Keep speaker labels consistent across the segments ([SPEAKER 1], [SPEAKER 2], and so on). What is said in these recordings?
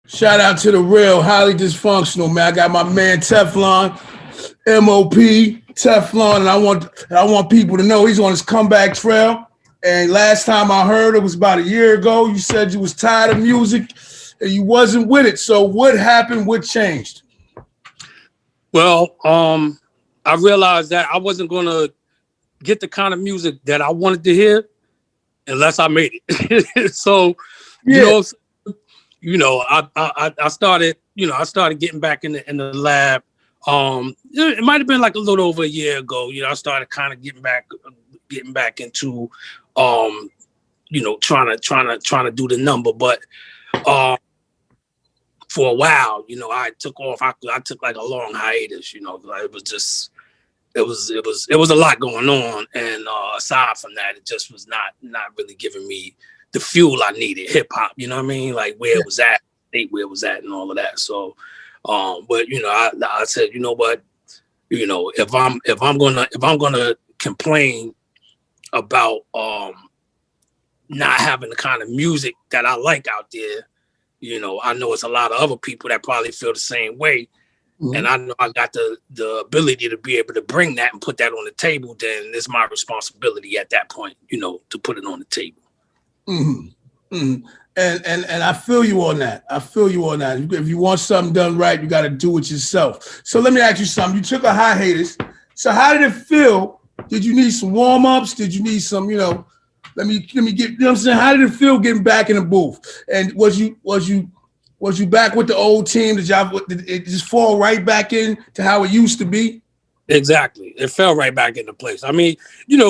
[SPEAKER 1] Shout out to the real, highly dysfunctional, man. I got my man Teflon, M.O.P, Teflon, and I want people to know he's on his comeback trail. And last time I heard, it was about a year ago. You said you was tired of music and you wasn't with it. So what happened? What changed?
[SPEAKER 2] Well, I realized that I wasn't gonna get the kind of music that I wanted to hear unless I made it. So, you
[SPEAKER 1] Yeah.
[SPEAKER 2] know, I started, I started getting back in the lab. It might have been like a little over a year ago. I started kind of getting back into, trying to do the number. But for a while, I took off. I took like a long hiatus. Like it was a lot going on, and aside from that, it just was not really giving me the fuel I needed. Hip hop, you know what I mean? Like where it was at, where it was at, and all of that. So, but I said, you know what, if I'm gonna complain about not having the kind of music that I like out there, I know it's a lot of other people that probably feel the same way. Mm-hmm. And I know I got the ability to be able to bring that and put that on the table. Then it's my responsibility at that point, to put it on the table.
[SPEAKER 1] Mm-hmm. Mm-hmm. And I feel you on that. If you want something done right, you got to do it yourself. So let me ask you something. You took a hiatus. So how did it feel? Did you need some warm-ups? Did you need some, let me get, you know what I'm saying? How did it feel getting back in the booth? And was you back with the old team? Did it just fall right back in to how it used to be?
[SPEAKER 2] Exactly. It fell right back into place. I mean,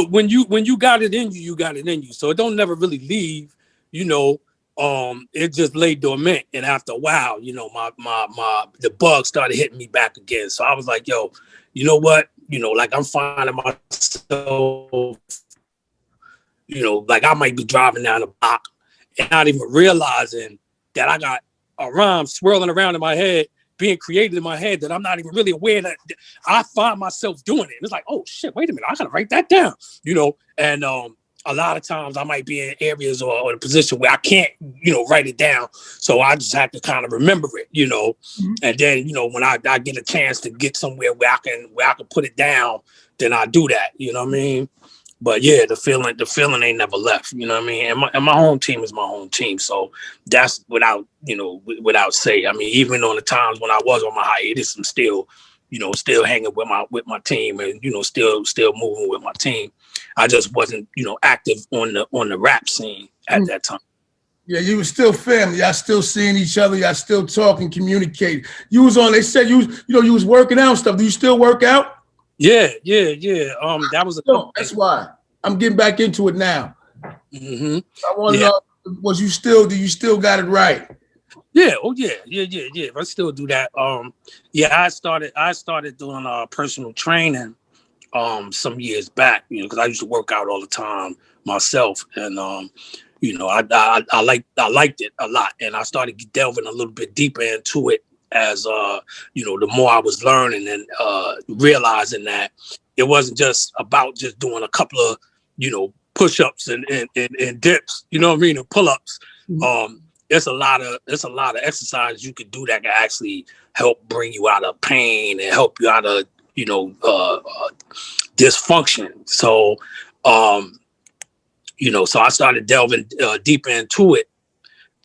[SPEAKER 2] when you got it in you, you got it in you. So it don't never really leave, it just lay dormant. And after a while, the bug started hitting me back again. So I was like, yo, you know what? Like I'm finding myself, like I might be driving down the block and not even realizing that I got a rhyme swirling around in my head, being created in my head that I'm not even really aware that I find myself doing it. It's like, oh shit, wait a minute, I gotta write that down, and a lot of times I might be in areas or in a position where I can't, write it down. So I just have to kind of remember it, mm-hmm. And then, when I get a chance to get somewhere where I can put it down, then I do that, you know what I mean? But yeah, the feeling ain't never left. You know what I mean? And my home team is my home team. So that's without say. I mean, even on the times when I was on my hiatus, I'm still hanging with my team and, still moving with my team. I just wasn't, active on the rap scene at that time.
[SPEAKER 1] Yeah, you were still family. Y'all still seeing each other. Y'all still talking, communicating. They said you was working out and stuff. Do you still work out?
[SPEAKER 2] Yeah. That was
[SPEAKER 1] that's why I'm getting back into it now.
[SPEAKER 2] Mm-hmm.
[SPEAKER 1] I want to know, do you still got it right?
[SPEAKER 2] Yeah. Oh yeah. I still do that. I started doing personal training some years back, because I used to work out all the time myself, and I liked it a lot, and I started delving a little bit deeper into it as the more I was learning and realizing that it wasn't just about just doing a couple of push-ups and dips, you know what I mean, and pull-ups. Mm-hmm. It's a lot of exercises you could do that can actually help bring you out of pain and help you out of dysfunction. So so I started delving deeper into it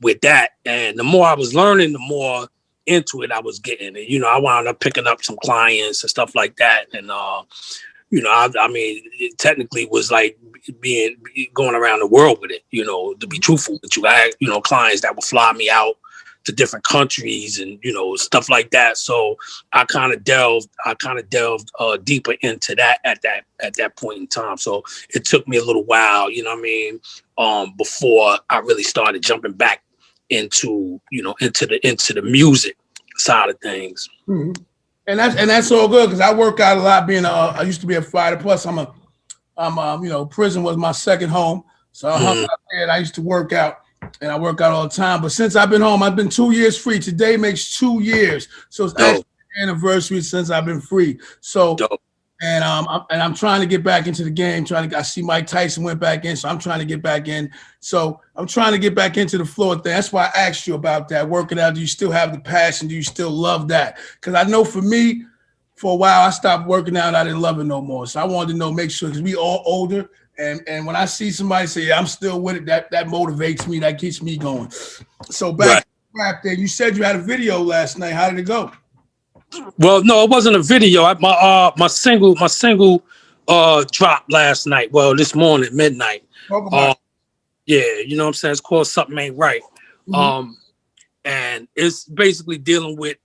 [SPEAKER 2] with that, and the more I was learning, the more into it I was getting. And I wound up picking up some clients and stuff like that, and I mean, it technically was like going around the world with it, to be truthful with you. I had, clients that would fly me out to different countries and, stuff like that. So I kind of delved deeper into that at that point in time. So it took me a little while, before I really started jumping back into the music side of things.
[SPEAKER 1] Mm-hmm. And that's all good, because I work out a lot. I used to be a fighter. Plus, prison was my second home. So I hung out there and I used to work out, and I work out all the time. But since I've been home, I've been 2 years free. Today makes 2 years. So it's actually the anniversary since I've been free. So And I'm trying to get back into the game. I see Mike Tyson went back in, so I'm trying to get back in. So I'm trying to get back into the floor thing. That's why I asked you about that. Working out, do you still have the passion? Do you still love that? Because I know for me, for a while, I stopped working out. I didn't love it no more. So I wanted to know, make sure, because we all older. And when I see somebody say, yeah, I'm still with it, that motivates me. That keeps me going. So back to the rap there, you said you had a video last night. How did it go?
[SPEAKER 2] Well, no, it wasn't a video. My single dropped last night. Well, this morning, midnight.
[SPEAKER 1] Talk about it.
[SPEAKER 2] Yeah, you know what I'm saying? It's called Something Ain't Right. Mm-hmm. And it's basically dealing with,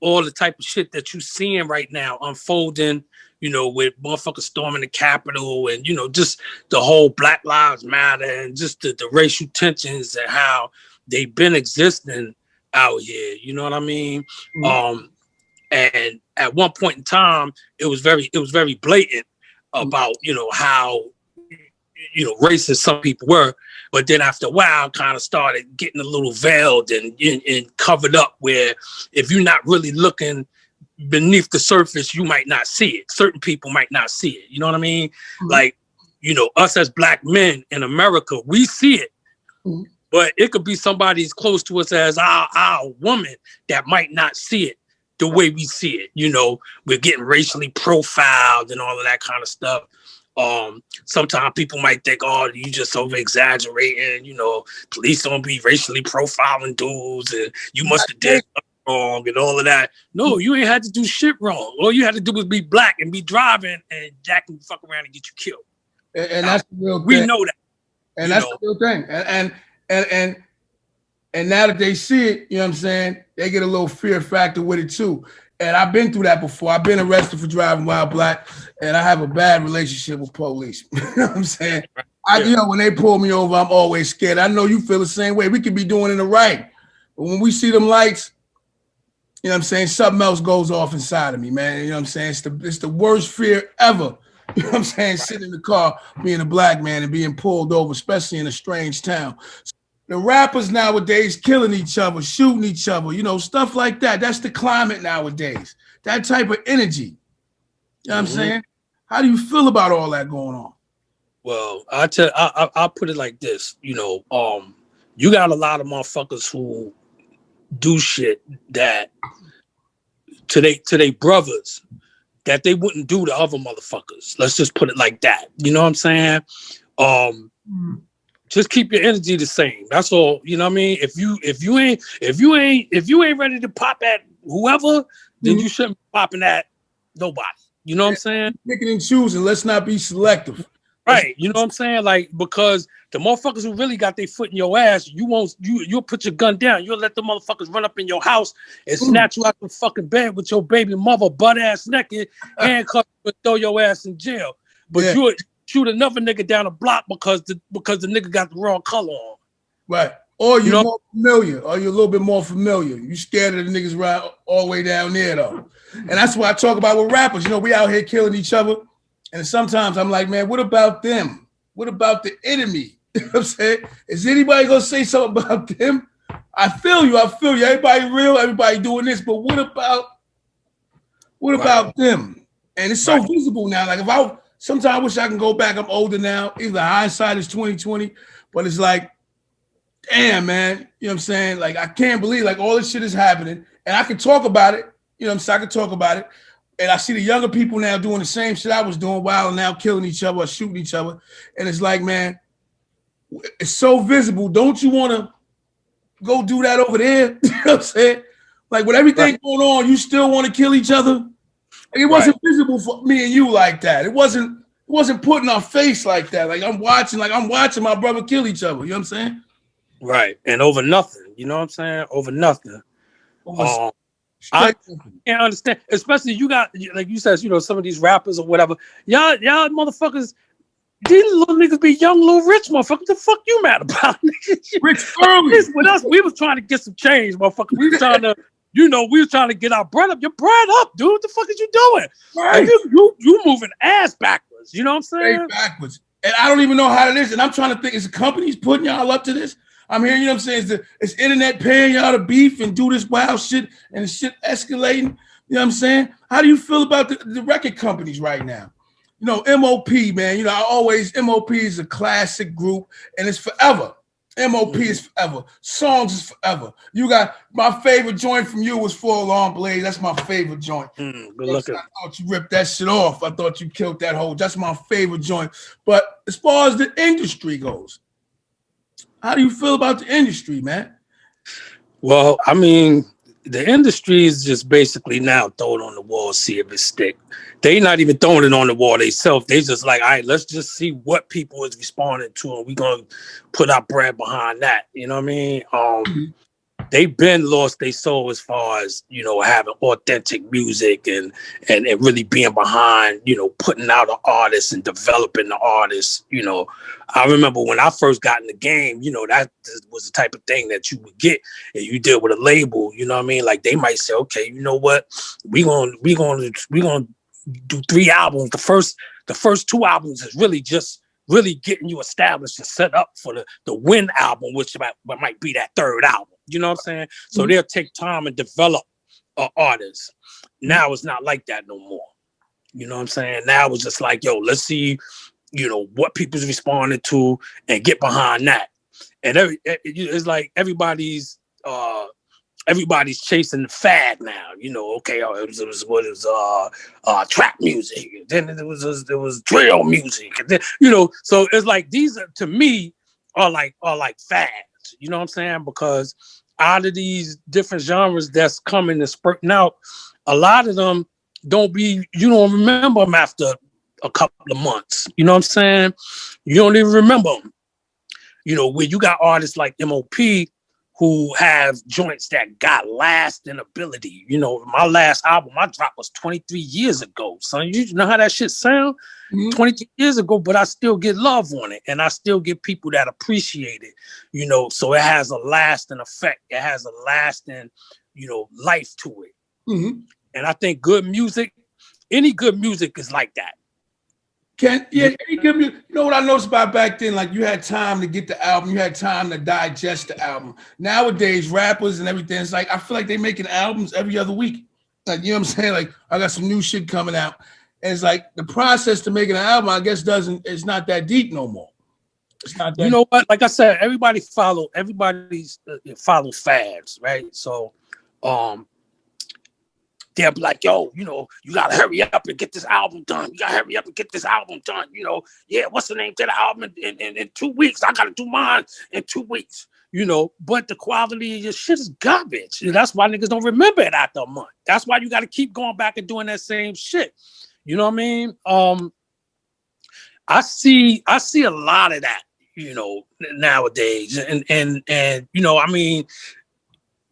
[SPEAKER 2] all the type of shit that you're seeing right now unfolding, with motherfuckers storming the Capitol and, just the whole Black Lives Matter and just the racial tensions and how they've been existing out here. You know what I mean? Mm-hmm. And at one point in time, it was very blatant about, how, racist some people were. But then after a while, kind of started getting a little veiled and covered up, where if you're not really looking beneath the surface, you might not see it. Certain people might not see it. You know what I mean? Mm-hmm. Like, us as Black men in America, we see it. Mm-hmm. But it could be somebody as close to us as our woman that might not see it the way we see it. We're getting racially profiled and all of that kind of stuff. Sometimes people might think, oh, you just over exaggerating, police don't be racially profiling dudes and you must have did something wrong and all of that. No, you ain't had to do shit wrong. All you had to do was be Black and be driving and Jack can fuck around and get you killed.
[SPEAKER 1] And that's the real thing.
[SPEAKER 2] We know that.
[SPEAKER 1] And that's the real thing. And now that they see it, you know what I'm saying, they get a little fear factor with it too. And I've been through that before. I've been arrested for driving while Black, and I have a bad relationship with police. You know what I'm saying? When they pull me over, I'm always scared. I know you feel the same way. We could be doing it right. But when we see them lights, you know what I'm saying, something else goes off inside of me, man. You know what I'm saying? It's the worst fear ever. You know what I'm saying? Sitting in the car, being a Black man and being pulled over, especially in a strange town. The rappers nowadays killing each other, shooting each other, stuff like that. That's the climate nowadays. That type of energy. You know what I'm saying? How do you feel about all that going on?
[SPEAKER 2] Well, I'll put it like this. You got a lot of motherfuckers who do shit that to they brothers that they wouldn't do to other motherfuckers. Let's just put it like that. You know what I'm saying? Just keep your energy the same. That's all. You know what I mean? If you ain't ready to pop at whoever, then you shouldn't be popping at nobody. You know what I'm saying?
[SPEAKER 1] Picking and choosing. Let's not be selective.
[SPEAKER 2] Right. You know what I'm saying? Like, because the motherfuckers who really got their foot in your ass, you'll put your gun down. You'll let the motherfuckers run up in your house and snatch you out the fucking bed with your baby mother butt ass naked, handcuffed, and throw your ass in jail. But you shoot another nigga down the block because the nigga got the wrong color on.
[SPEAKER 1] Right. Or you're more familiar, or you're a little bit more familiar. You scared of the niggas right all the way down there though. And that's what I talk about with rappers. We out here killing each other. And sometimes I'm like, man, what about them? What about the enemy? You know what I'm saying? Is anybody gonna say something about them? I feel you. Everybody real, everybody doing this, but what about them? And it's so visible now. Like sometimes I wish I can go back. I'm older now. Either hindsight is 20/20, but it's like, damn, man. You know what I'm saying? Like, I can't believe like all this shit is happening. And I can talk about it. You know what I'm saying? I can talk about it. And I see the younger people now doing the same shit I was doing, while now killing each other or shooting each other. And it's like, man, it's so visible. Don't you want to go do that over there? You know what I'm saying? Like, with everything going on, you still want to kill each other? Like, it wasn't visible for me and you like that. It wasn't put in our face like that. Like, I'm watching my brother kill each other. You know what I'm saying? Right.
[SPEAKER 2] And over nothing. You know what I'm saying? Over nothing. I can't understand, especially you got, like you said, some of these rappers or whatever. Y'all motherfuckers, these little niggas be young, little rich motherfuckers. What the fuck you mad about?
[SPEAKER 1] Rich early.
[SPEAKER 2] With us, we was trying to get some change, motherfucker. We was trying to, we was trying to get our bread up. Your bread up, dude. What the fuck is you doing? Right. You moving ass backwards. You know what I'm saying?
[SPEAKER 1] Backwards. And I don't even know how it is. And I'm trying to think, is the companies putting y'all up to this? I'm hearing, is internet paying y'all to beef and do this wild shit and shit escalating? You know what I'm saying? How do you feel about the record companies right now? You know, M.O.P, man. You know, M.O.P is a classic group, and it's forever. M.O.P is forever. Songs is forever. You got my favorite joint from you was For a Long Blade. That's my favorite joint.
[SPEAKER 2] Good looking.
[SPEAKER 1] I thought you ripped that shit off. I thought you killed that whole. That's my favorite joint. But as far as the industry goes, how do you feel about the industry, man?
[SPEAKER 2] Well, I mean, the industry is just basically now throw it on the wall, see if it stick. They not even throwing it on the wall themselves. They just like, all right, let's just see what people is responding to, and we gonna put our bread behind that. You know what I mean? They've been lost their soul as far as, you know, having authentic music and really being behind, you know, putting out an artist and developing the artist. You know, I remember when I first got in the game, you know, that was the type of thing that you would get and you deal with a label. You know what I mean? Like they might say, okay, you know what, we gonna do 3 albums. The first 2 albums is really getting you established and set up for the win album, which might be that 3rd album. You know what I'm saying? So they'll take time and develop artists. Now it's not like that no more. You know what I'm saying? Now it's just like, yo, let's see, you know, what people's responding to and get behind that. And it's like everybody's chasing the fad now. You know, okay, it was trap music, then there was drill music, and then, you know, so it's like these are, to me, are like fads. You know what I'm saying? Because out of these different genres that's coming and spurting out, a lot of them you don't remember them after a couple of months. You know what I'm saying? You don't even remember them. You know, where you got artists like M.O.P who have joints that got lasting ability. You know, my last album I dropped was 23 years ago. Son, you know how that shit sound? 23 years ago, but I still get love on it, and I still get people that appreciate it. You know, so it has a lasting effect. It has a lasting, you know, life to it. And I think any good music is like that.
[SPEAKER 1] Any good music? You know what I noticed about back then? Like you had time to get the album, you had time to digest the album. Nowadays, rappers and everything, it's like I feel like they making albums every other week. Like, you know what I'm saying? Like I got some new shit coming out, and it's like the process to making an album, I guess, it's not that deep no more. It's not that.
[SPEAKER 2] You know what? Like I said, everybody's follow fads, right? So, they'll be like, yo, you know, you gotta hurry up and get this album done. You gotta hurry up and get this album done. You know, yeah, what's the name to the album in 2 weeks? I gotta do mine in 2 weeks. You know, but the quality of your shit is garbage. And that's why niggas don't remember it after a month. That's why you gotta keep going back and doing that same shit. You know what I mean? I see a lot of that, you know, nowadays. And you know, I mean,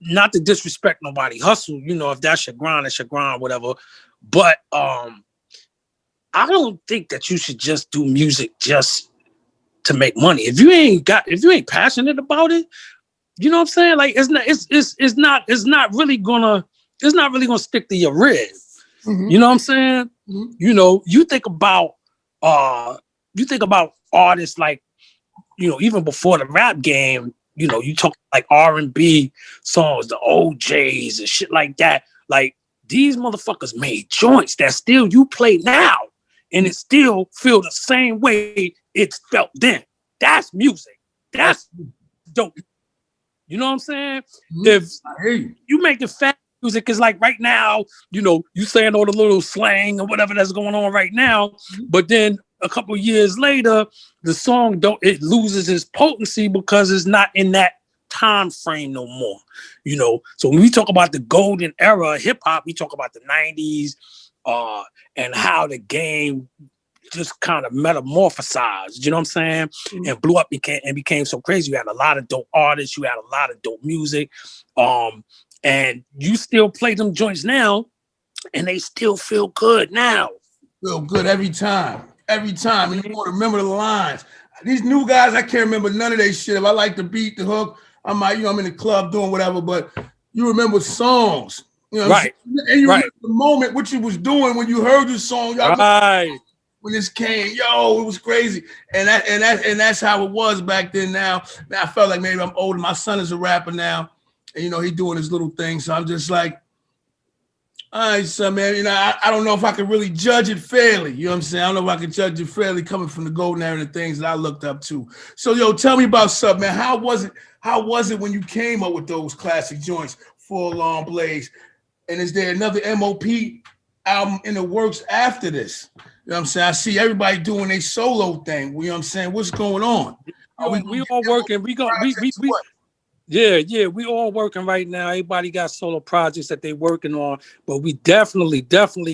[SPEAKER 2] not to disrespect nobody hustle, you know, if that's your grind, it's your grind, whatever. But I don't think that you should just do music just to make money. If you ain't passionate about it, you know what I'm saying? Like it's not really gonna stick to your rib. You know what I'm saying? You know, you think about artists like, you know, even before the rap game. You know, you talk like R&B songs, the OJs and shit like that. Like these motherfuckers made joints that still you play now, and it still feel the same way it felt then. That's music. That's dope. You know what I'm saying? If you making fat music, is like right now, you know, you saying all the little slang or whatever that's going on right now, but then a couple of years later, the song it loses its potency because it's not in that time frame no more. You know, so when we talk about the golden era of hip hop, we talk about the 90s and how the game just kind of metamorphosized, you know what I'm saying? And blew up and became so crazy. You had a lot of dope artists, you had a lot of dope music. And you still play them joints now, and they still feel good now.
[SPEAKER 1] Feel good every time. Every time. And you want to remember the lines. These new guys, I can't remember none of their shit. If I like the beat, the hook, I might, you know, I'm in the club doing whatever, but you remember songs. You know,
[SPEAKER 2] right.
[SPEAKER 1] And you remember the moment, what you was doing when you heard the song.
[SPEAKER 2] Right.
[SPEAKER 1] When this came, yo, it was crazy. And that's how it was back then. Now I felt like maybe I'm older. My son is a rapper now. And you know, he doing his little thing. So I'm just like, All right, son, man. You know, I don't know if I can really judge it fairly. You know what I'm saying? I don't know if I can judge it fairly coming from the golden era and the things that I looked up to. So, yo, tell me about something, man. How was it? How was it when you came up with those classic joints, Full Long Blaze? And is there another M.O.P album in the works after this? You know what I'm saying? I see everybody doing a solo thing. You know what I'm saying? What's going on?
[SPEAKER 2] We all working. Yeah, we all working right now. Everybody got solo projects that they working on, but we definitely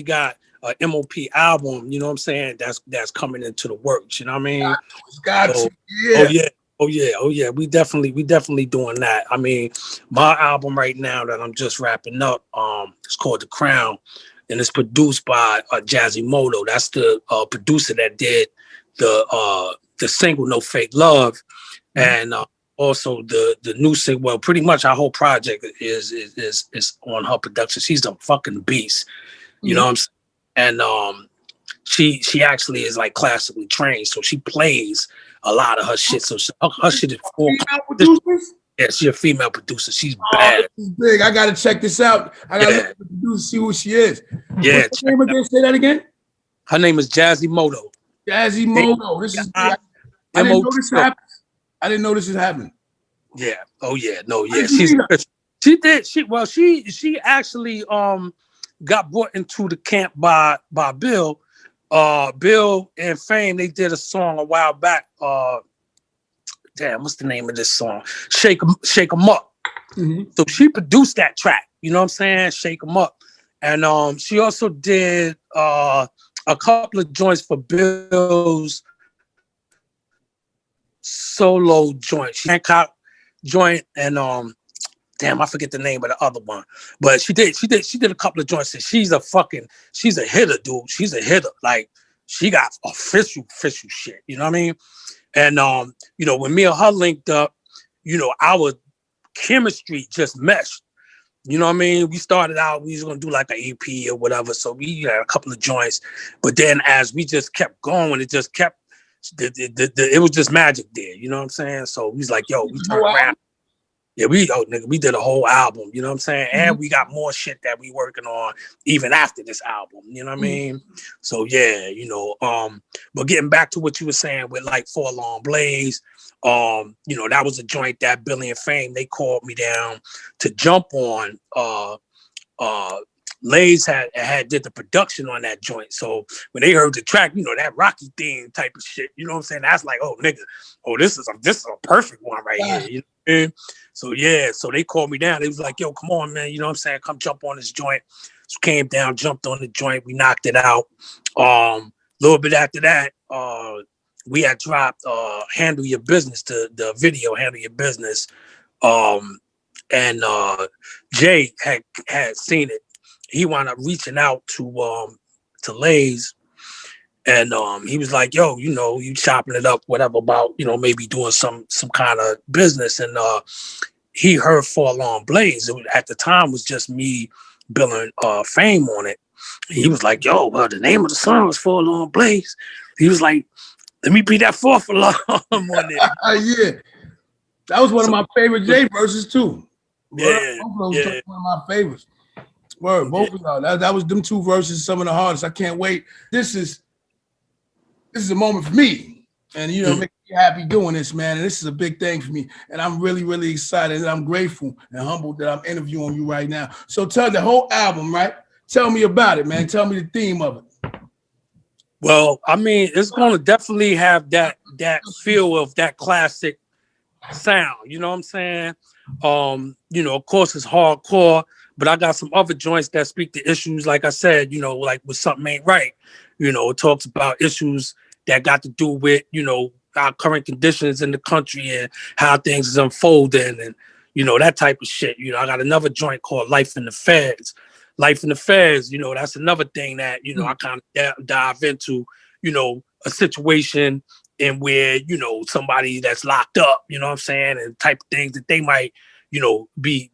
[SPEAKER 2] got a M.O.P album. You know what I'm saying? That's coming into the works. You know what I mean?
[SPEAKER 1] Got
[SPEAKER 2] So,
[SPEAKER 1] you. Yeah.
[SPEAKER 2] oh yeah. We definitely doing that. I mean, my album right now that I'm just wrapping up, it's called The Crown, and it's produced by Jazzy Moto. That's the producer that did the single No Fake Love, and also the new single. Well, pretty much our whole project is on her production. She's a fucking beast. You know what I'm saying? And she actually is like classically trained, so she plays a lot of her shit. So her shit is full.
[SPEAKER 1] Female producers?
[SPEAKER 2] Yeah, she's a female producer. She's bad.
[SPEAKER 1] This is big. I gotta check this out. I gotta look at the producer, see who she is.
[SPEAKER 2] Yeah.
[SPEAKER 1] What's her name again? Say that again.
[SPEAKER 2] Her name is Jazzy Moto.
[SPEAKER 1] Jazzy Moto. This is big. I didn't know this happened. I didn't know this is happening.
[SPEAKER 2] Yeah. Oh yeah. No. Yeah. She actually got brought into the camp by Bill. Bill and Fame, they did a song a while back. Damn, what's the name of this song? Shake 'em Up. So she produced that track. You know what I'm saying? Shake 'em Up. And she also did a couple of joints for Bill's solo joint. She Hancock joint and damn, I forget the name of the other one. But she did a couple of joints, and she's a hitter, dude. She's a hitter. Like, she got official shit. You know what I mean? And you know, when me and her linked up, you know, our chemistry just meshed. You know what I mean? We started out, we was gonna do like an EP or whatever. So we had a couple of joints, but then as we just kept going, it just kept it was just magic there. You know what I'm saying? So we was like, yo, we turned around. Yeah, we did a whole album, you know what I'm saying? And we got more shit that we working on even after this album, you know what I mean? So yeah, you know, but getting back to what you were saying with like Full Long Blaze, you know, that was a joint that Billy and Fame, they called me down to jump on. Lays had did the production on that joint. So when they heard the track, you know, that Rocky theme type of shit, you know what I'm saying? That's like, oh nigga, this is a perfect one right here. You know what I mean? So yeah, so they called me down. They was like, yo, come on, man, you know what I'm saying? Come jump on this joint. So came down, jumped on the joint, we knocked it out. A little bit after that, we had dropped Handle Your Business, the video Handle Your Business. And Jay had seen it. He wound up reaching out to Lays, and he was like, yo, you know, you chopping it up, whatever, about, you know, maybe doing some kind of business. And he heard Full Long Blaze. At the time was just me, Bill, and Fame on it. He was like, yo, well, the name of the song is Full Long Blaze. He was like, let me be that fourth alarm on it.
[SPEAKER 1] Yeah. That was one of my favorite Jay verses too.
[SPEAKER 2] Yeah.
[SPEAKER 1] One of my favorites. Word, both of y'all. That was them two verses, some of the hardest. I can't wait. This is a moment for me. And you know, make me happy doing this, man. And this is a big thing for me. And I'm really, really excited. And I'm grateful and humbled that I'm interviewing you right now. So tell the whole album, right? Tell me about it, man. Tell me the theme of it.
[SPEAKER 2] Well, I mean, it's gonna definitely have that feel of that classic sound. You know what I'm saying? You know, of course it's hardcore, but I got some other joints that speak to issues, like I said, you know, like when something ain't right. You know, it talks about issues that got to do with, you know, our current conditions in the country and how things is unfolding and, you know, that type of shit. You know, I got another joint called Life in the Feds. Life in the Feds, you know, that's another thing that, you know, I kind of dive into, you know, a situation in where, you know, somebody that's locked up, you know what I'm saying, and type of things that they might, you know, be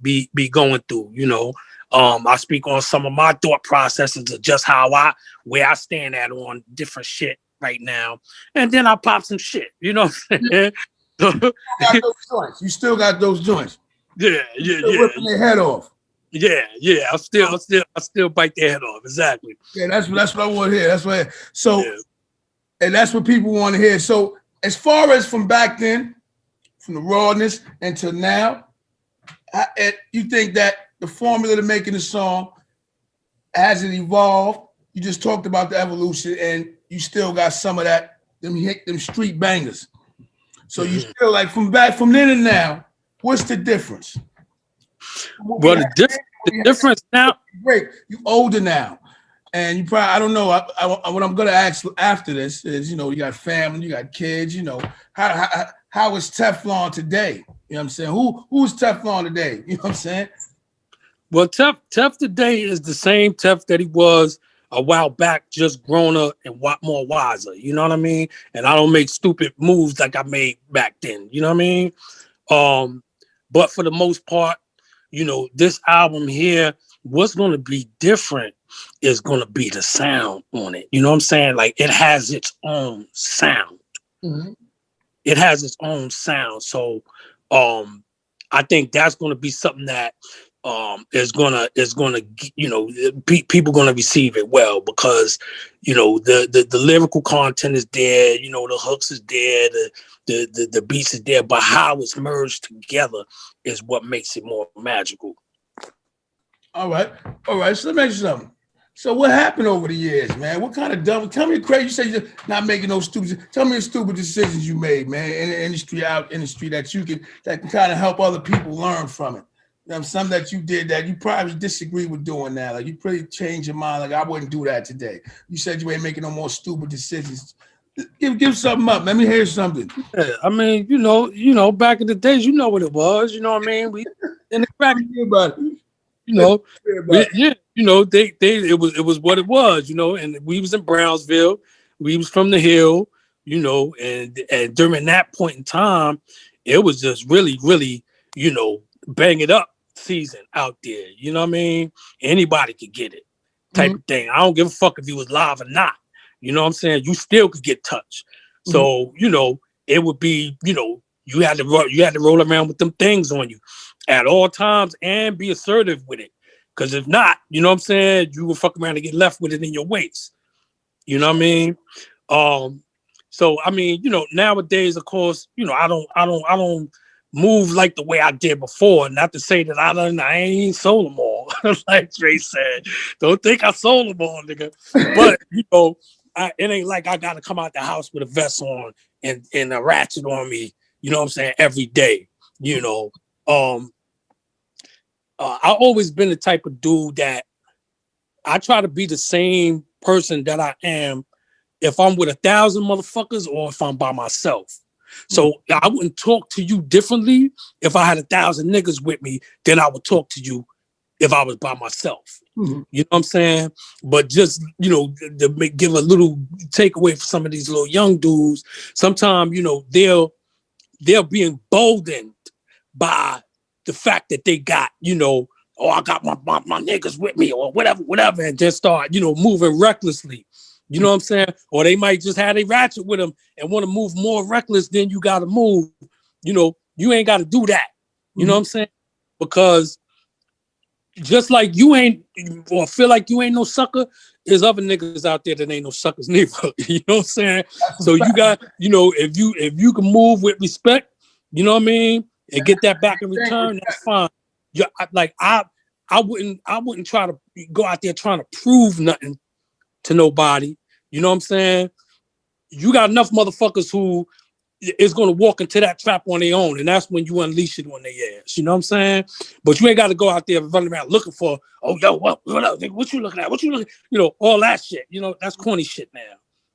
[SPEAKER 2] going through, you know. I speak on some of my thought processes of just where I stand at on different shit right now. And then I pop some shit, you know what I'm saying?
[SPEAKER 1] You still got those joints.
[SPEAKER 2] Yeah.
[SPEAKER 1] Ripping their head off.
[SPEAKER 2] Yeah. I still bite their head off. Exactly.
[SPEAKER 1] Yeah, that's what I want to hear. That's what. So,
[SPEAKER 2] Yeah.
[SPEAKER 1] and that's what people want to hear. So, as far as from back then, from the rawness until now, you think that the formula to making a song has it evolved? You just talked about the evolution, and you still got some of that them street bangers. So you still like from then and now. What's the difference?
[SPEAKER 2] Well, the difference now.
[SPEAKER 1] Great, you older now, and you probably I don't know. What I'm gonna ask after this is, you got family, you got kids. How is Teflon today? You know what I'm saying? Who's Teflon today? You know what I'm saying?
[SPEAKER 2] Well, Tef today is the same Tef that he was a while back, just grown up and more wiser. You know what I mean? And I don't make stupid moves like I made back then. You know what I mean? But for the most part, this album here, what's going to be different is going to be the sound on it. You know what I'm saying? Like, it has its own sound. Mm-hmm. It has its own sound. So I think that's going to be something that is gonna people gonna receive it well, because the lyrical content is there, the hooks is there, the beats is there, but how it's merged together is what makes it more magical.
[SPEAKER 1] All right. So let me ask you something. So what happened over the years, man? What kind of dumb? Tell me crazy. You say you're not making no stupid. Tell me the stupid decisions you made, man, in the industry that can kind of help other people learn from it. Some that you did that you probably disagree with doing now. Like, you pretty changed your mind. Like, I wouldn't do that today. You said you ain't making no more stupid decisions. Give something up. Let me hear something.
[SPEAKER 2] Yeah, I mean, back in the days, you know what it was. You know what I mean? We in the back about it. It was what it was. And we was in Brownsville. We was from the Hill. And during that point in time, it was just really, really, bang it up season out there. You know what I mean? Anybody could get it, type of thing. I don't give a fuck if you was live or not. You know what I'm saying? You still could get touched. So it would be, you had to roll around with them things on you at all times and be assertive with it. Because if not, you know what I'm saying, you will fuck around and get left with it in your waist. You know what I mean? So I mean, nowadays, of course, I don't move like the way I did before. Not to say that I ain't sold them all. Like Dre said, don't think I sold them all, nigga. But it ain't like I gotta come out the house with a vest on and a ratchet on me. You know what I'm saying? Every day. I've always been the type of dude that I try to be the same person that I am if I'm with 1,000 motherfuckers or if I'm by myself. So I wouldn't talk to you differently if I had 1,000 niggas with me than I would talk to you if I was by myself. Mm-hmm. You know what I'm saying? But just, to give a little takeaway for some of these little young dudes, sometimes, they'll be emboldened by the fact that they got, I got my niggas with me or whatever, and just start, moving recklessly. You know what I'm saying? Or they might just have a ratchet with them and want to move more reckless than you got to move. You ain't got to do that. You know what I'm saying? Because just like you ain't, or feel like you ain't no sucker, there's other niggas out there that ain't no suckers neither. You know what I'm saying? So you got, if you can move with respect, you know what I mean, and get that back in return, that's fine. Yeah, I wouldn't try to go out there trying to prove nothing to nobody. You know what I'm saying? You got enough motherfuckers who is going to walk into that trap on their own, and that's when you unleash it on their ass. You know what I'm saying? But you ain't got to go out there running around looking for, what you looking at? What you looking? All that shit. That's corny shit now.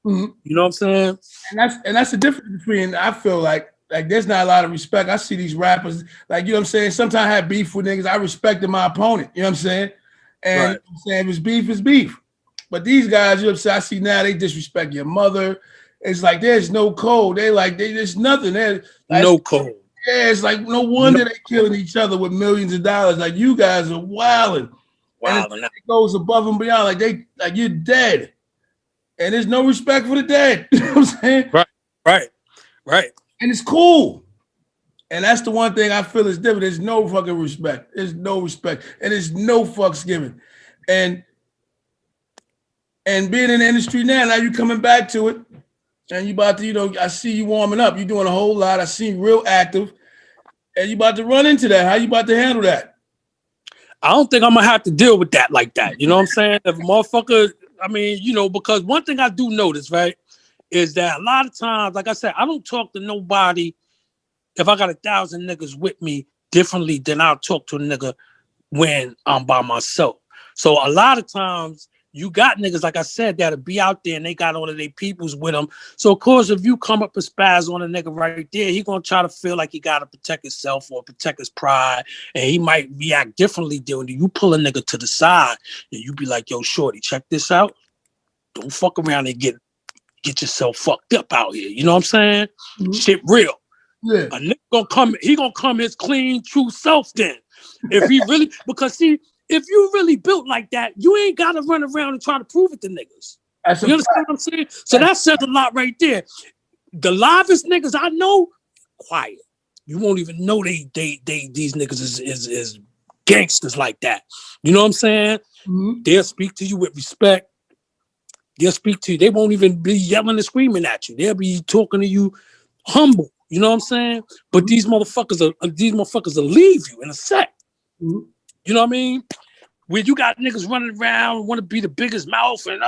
[SPEAKER 2] Mm-hmm. You know what I'm saying?
[SPEAKER 1] And that's the difference between, I feel like there's not a lot of respect. I see these rappers, like, you know what I'm saying? Sometimes I have beef with niggas. I respected my opponent. You know what I'm saying? And right. You know what I'm saying, if it's beef, it's beef. But these guys, you know what I'm saying, I see now they disrespect your mother. It's like there's no code. There's nothing. There's
[SPEAKER 2] no code.
[SPEAKER 1] Yeah, it's like no wonder they killing each other with millions of dollars. Like, you guys are wilding. And it goes above and beyond. Like you're dead. And there's no respect for the dead. You know what I'm saying?
[SPEAKER 2] Right.
[SPEAKER 1] And it's cool. And that's the one thing I feel is different. There's no fucking respect. There's no respect. And there's no fucks given. And being in the industry now you coming back to it. And you about to, I see you warming up. You're doing a whole lot. I see you real active. And you about to run into that. How you about to handle that?
[SPEAKER 2] I don't think I'm gonna have to deal with that like that. You know what I'm saying? If a motherfucker, because one thing I do notice, right, is that a lot of times, like I said, I don't talk to nobody if I got 1,000 niggas with me differently than I'll talk to a nigga when I'm by myself. So a lot of times you got niggas, like I said, that'll be out there and they got all of their peoples with them. So of course, if you come up and spaz on a nigga right there, he gonna try to feel like he gotta protect himself or protect his pride, and he might react differently than you pull a nigga to the side and you be like, yo, shorty, check this out. Don't fuck around and get yourself fucked up out here. You know what I'm saying? Mm-hmm. Shit real. Yeah. A nigga gonna come his clean, true self then. If he really, because see, if you really built like that, you ain't gotta run around and try to prove it to niggas. You understand what I'm saying? So that says a lot right there. The livest niggas I know, quiet. You won't even know these niggas is gangsters like that. You know what I'm saying? Mm-hmm. They'll speak to you with respect. They'll speak to you. They won't even be yelling and screaming at you. They'll be talking to you humble. You know what I'm saying? But these motherfuckers will leave you in a sec. Mm-hmm. You know what I mean? When you got niggas running around, want to be the biggest mouth and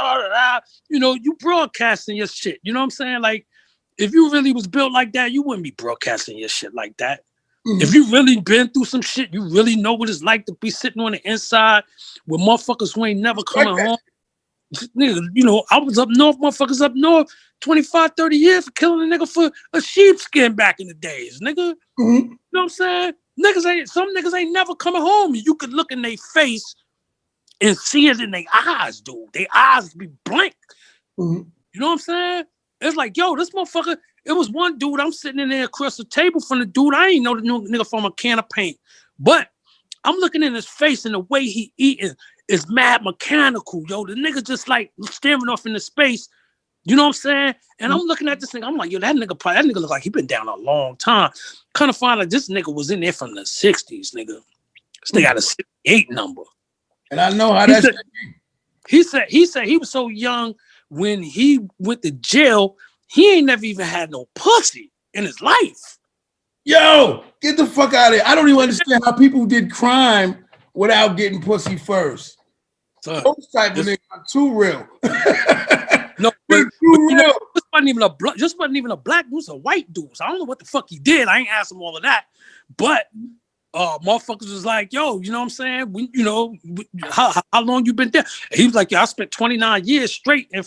[SPEAKER 2] you broadcasting your shit. You know what I'm saying? Like, if you really was built like that, you wouldn't be broadcasting your shit like that. Mm-hmm. If you really been through some shit, you really know what it's like to be sitting on the inside with motherfuckers who ain't never coming home. Nigga, I was up north, motherfuckers up north, 25, 30 years for killing a nigga for a sheepskin back in the days, nigga. Mm-hmm. You know what I'm saying? Some niggas ain't never coming home. You could look in their face and see it in their eyes, dude. Their eyes be blank. Mm-hmm. You know what I'm saying? It's like, yo, this motherfucker, it was one dude, I'm sitting in there across the table from the dude. I ain't know the nigga from a can of paint. But I'm looking in his face and the way he eating is mad mechanical, yo. The nigga just like staring off into space. You know what I'm saying? And I'm looking at this nigga. I'm like, yo, that nigga look like he been down a long time. Kind of find like this nigga was in there from the 60s, nigga. This nigga got a 68 number.
[SPEAKER 1] And I know how that's.
[SPEAKER 2] He said he was so young when he went to jail, he ain't never even had no pussy in his life.
[SPEAKER 1] Yo, get the fuck out of here. I don't even understand how people did crime without getting pussy first. Son, those type of niggas are too real.
[SPEAKER 2] No, but this wasn't even a black dude, it was a white dude. So I don't know what the fuck he did. I ain't asked him all of that. But motherfuckers was like, yo, you know what I'm saying? How long you been there? And he was like, yeah, I spent 29 years straight in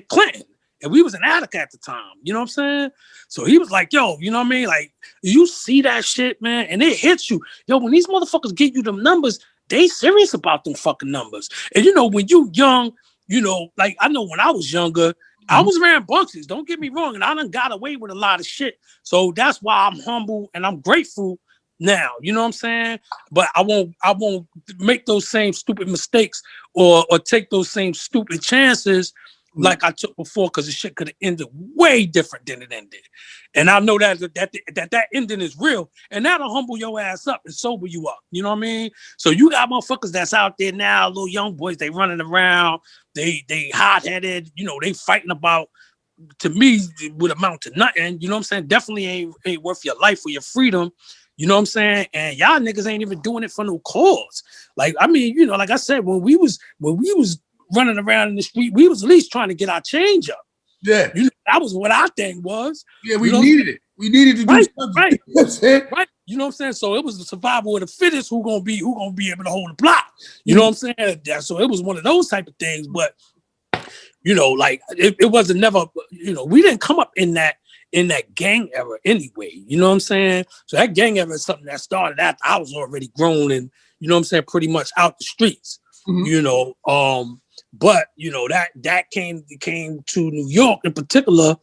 [SPEAKER 2] Clinton. And we was in Attica at the time. You know what I'm saying? So he was like, yo, you know what I mean? Like, you see that shit, man, and it hits you. Yo, when these motherfuckers give you them numbers, they serious about them fucking numbers. And when you young, like I know when I was younger, I was rambunctious. Don't get me wrong. And I done got away with a lot of shit. So that's why I'm humble and I'm grateful now. You know what I'm saying? But I won't make those same stupid mistakes or take those same stupid chances like I took before, because the shit could have ended way different than it ended. And I know that ending is real, and that'll humble your ass up and sober you up. You know what I mean? So you got motherfuckers that's out there now, little young boys, they running around, they hot-headed, they fighting about, to me, would amount to nothing. You know what I'm saying? Definitely ain't worth your life or your freedom. You know what I'm saying? And y'all niggas ain't even doing it for no cause. Like, I mean, like I said, when we was running around in the street, we was at least trying to get our change up. Yeah. That was what our thing was.
[SPEAKER 1] Yeah, we needed it. We needed to do something.
[SPEAKER 2] Right. You know what I'm saying? So it was the survival of the fittest who gonna be able to hold the block. You know what I'm saying? So it was one of those type of things. But like it wasn't never, we didn't come up in that gang era anyway. You know what I'm saying? So that gang era is something that started after I was already grown and, you know what I'm saying, pretty much out the streets. Mm-hmm. But that came to New York in particular.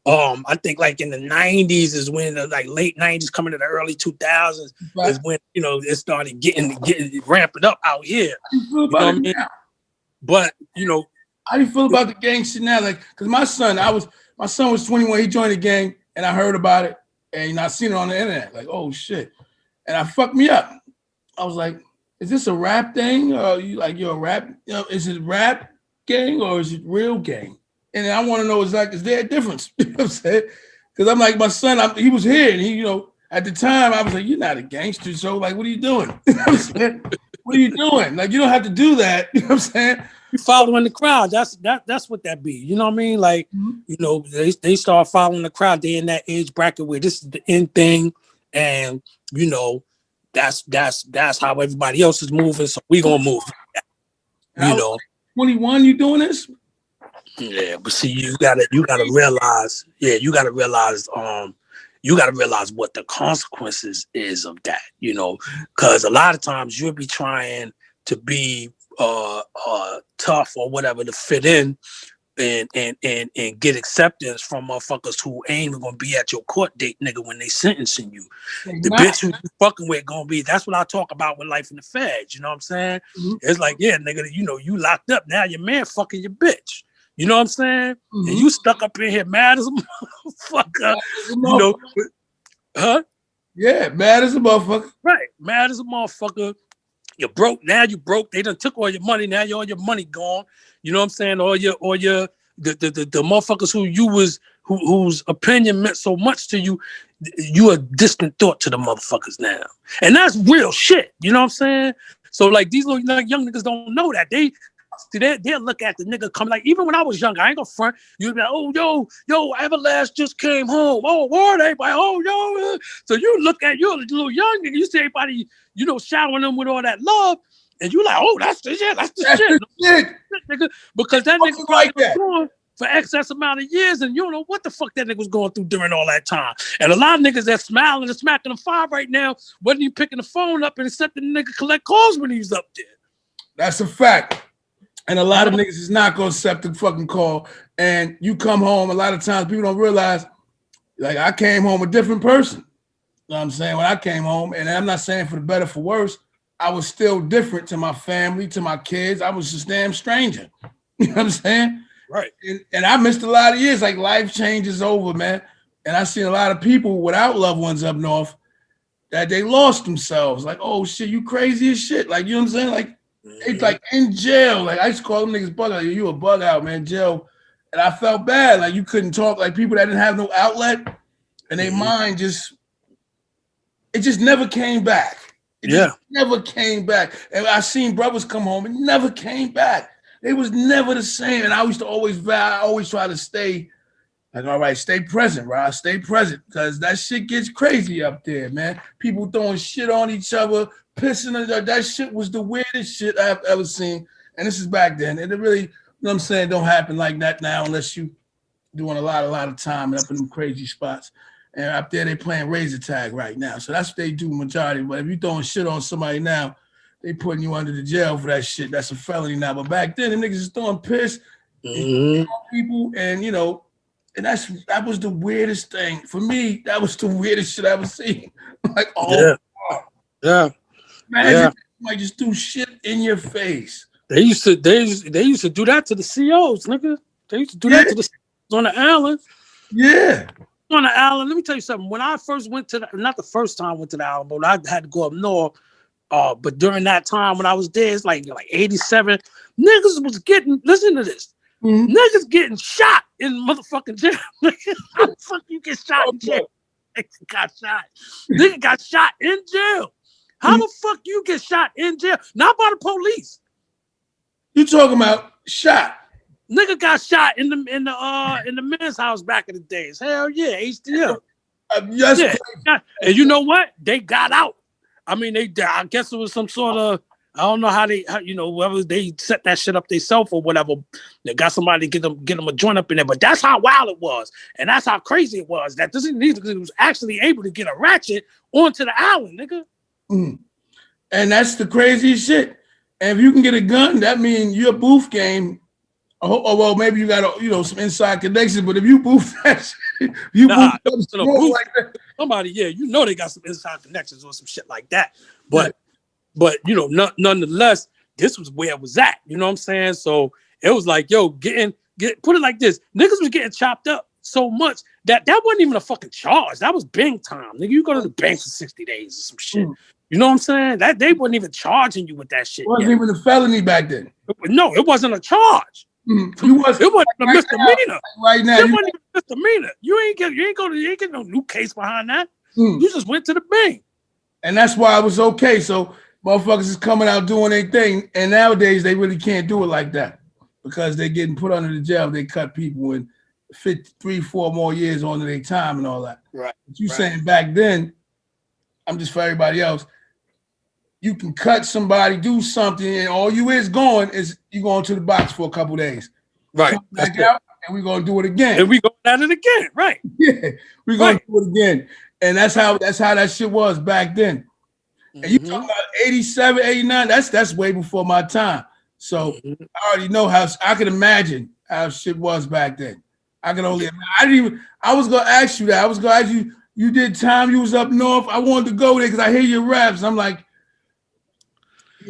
[SPEAKER 2] I think like in the 90s is when like late 90s coming to the early 2000s is when it started getting ramping up out here.
[SPEAKER 1] How do you feel about it now?
[SPEAKER 2] But
[SPEAKER 1] how do you feel about the gang shit now? Like, cause my son was 21, he joined the gang and I heard about it And I seen it on the internet, like, oh shit. And I fucked me up. I was like, is this a rap thing? Or you're a rap, is it rap gang or is it real gang? And I want to know is there a difference? You know what I'm saying? Because I'm like, my son, he was here and he, at the time I was like, you're not a gangster, so like, what are you doing? You know what I'm saying? What are you doing? Like, you don't have to do that. You know what I'm saying?
[SPEAKER 2] You following the crowd. That's what that be. You know what I mean? Like, they start following the crowd. They in that age bracket where this is the end thing, and that's how everybody else is moving. So we gonna move.
[SPEAKER 1] 21, you doing this?
[SPEAKER 2] Yeah, but see, you gotta realize. Yeah, you gotta realize. You gotta realize what the consequences is of that. Because a lot of times you'll be trying to be tough or whatever to fit in and get acceptance from motherfuckers who ain't even gonna be at your court date, nigga, when they sentencing you. The bitch who you fucking with gonna be, that's what I talk about with life in the feds, you know what I'm saying? Mm-hmm. It's like, yeah, nigga, you locked up, now your man fucking your bitch. You know what I'm saying? Mm-hmm. And you stuck up in here mad as a motherfucker, huh?
[SPEAKER 1] Yeah, mad as a motherfucker.
[SPEAKER 2] Right, mad as a motherfucker. You're broke. Now you broke. They done took all your money. Now all your money gone. You know what I'm saying? All your the motherfuckers whose opinion meant so much to you, you a distant thought to the motherfuckers now. And that's real shit. You know what I'm saying? So like these little young niggas don't know that. They'll look at the nigga coming, like, even when I was younger, I ain't gonna front, you'd be like, oh, yo, Everlast just came home. Oh, word, everybody, oh, yo. So you look at, you're a little young nigga, you see everybody, showering them with all that love, and you like, oh, that's the shit, that's the shit. Nigga, because that nigga
[SPEAKER 1] like that
[SPEAKER 2] going for excess amount of years, and you don't know what the fuck that nigga was going through during all that time. And a lot of niggas that smiling and smacking the five right now, wasn't even picking the phone up and accepting the nigga collect calls when he was up there.
[SPEAKER 1] That's a fact. And a lot of niggas is not going to accept the fucking call. And you come home, a lot of times people don't realize, like, I came home a different person. You know what I'm saying? When I came home, and I'm not saying for the better, for worse, I was still different to my family, to my kids. I was just damn stranger. You know what I'm saying?
[SPEAKER 2] Right.
[SPEAKER 1] And I missed a lot of years. Like, life changes over, man. And I seen a lot of people without loved ones up north that they lost themselves. Like, oh, shit, you crazy as shit. Like, you know what I'm saying? Like, it's like in jail. Like I used to call them niggas bug out. You a bug out, man, jail. And I felt bad. Like you couldn't talk. Like people that didn't have no outlet, and their mind just never came back. It just never came back. And I seen brothers come home and never came back. They was never the same. And I used to always try to stay like, all right, stay present, right? Stay present, because that shit gets crazy up there, man. People throwing shit on each other, pissing. That shit was the weirdest shit I've ever seen. And this is back then. And it really, you know what I'm saying, don't happen like that now unless you doing a lot of time up in them crazy spots. And up there, they playing razor tag right now. So that's what they do majority. But if you throwing shit on somebody now, they putting you under the jail for that shit. That's a felony now. But back then, them niggas is throwing piss on people, and and that was the weirdest thing. For me, that was the weirdest shit I ever seen. Like, oh,
[SPEAKER 2] yeah.
[SPEAKER 1] Imagine somebody just do shit in your face.
[SPEAKER 2] They used to do that to the COs, nigga. They used to do that to the COs on the island.
[SPEAKER 1] Yeah.
[SPEAKER 2] On the island, let me tell you something. When I first went to not the first time I went to the island, but I had to go up north. But during that time when I was there, it's like 87, niggas was getting, listen to this. Mm-hmm. Niggas getting shot in motherfucking jail. How the fuck you get shot in jail? Nigga got shot in jail. How the fuck you get shot in jail? Not by the police.
[SPEAKER 1] You talking about shot?
[SPEAKER 2] Nigga got shot in the men's house back in the days. Hell yeah, HDL.
[SPEAKER 1] Yes.
[SPEAKER 2] Yeah. And you know what? They got out. I mean, I guess it was some sort of, I don't know how whether they set that shit up themselves or whatever. They got somebody to get them a joint up in there. But that's how wild it was. And that's how crazy it was. That this nigga was actually able to get a ratchet onto the island, nigga.
[SPEAKER 1] Mm. And that's the craziest shit. And if you can get a gun, that means your booth game. Oh, well, maybe you got some inside connection. But if you booth that shit, like that.
[SPEAKER 2] Somebody, they got some inside connections or some shit like that. But nonetheless, this was where it was at. You know what I'm saying? So it was like, put it like this: niggas was getting chopped up so much that wasn't even a fucking charge. That was bank time. Nigga, you go to the bank for 60 days or some shit. You know what I'm saying? That they wasn't even charging you with that shit.
[SPEAKER 1] It wasn't even a felony back then.
[SPEAKER 2] No, it wasn't a charge.
[SPEAKER 1] It wasn't
[SPEAKER 2] a misdemeanor.
[SPEAKER 1] Right now,
[SPEAKER 2] it wasn't even a misdemeanor. You ain't get no new case behind that. You just went to the bank.
[SPEAKER 1] And that's why it was okay. So motherfuckers is coming out doing their thing. And nowadays they really can't do it like that because they're getting put under the jail. They cut people in 3, 4 more years onto their time and all that.
[SPEAKER 2] Right.
[SPEAKER 1] But you saying back then, I'm just for everybody else, you can cut somebody, do something, and all you is going is you going to the box for a couple days.
[SPEAKER 2] Right.
[SPEAKER 1] Come back out, and we're gonna do it again.
[SPEAKER 2] And we go at it again. Right.
[SPEAKER 1] Yeah, we're gonna do it again. And that's how that shit was back then. And you talking about 87, 89, that's way before my time. So I already know how I could imagine how shit was back then. I can only I was gonna ask you that. I was gonna ask you, you did time, you was up north. I wanted to go there because I hear your raps. I'm like,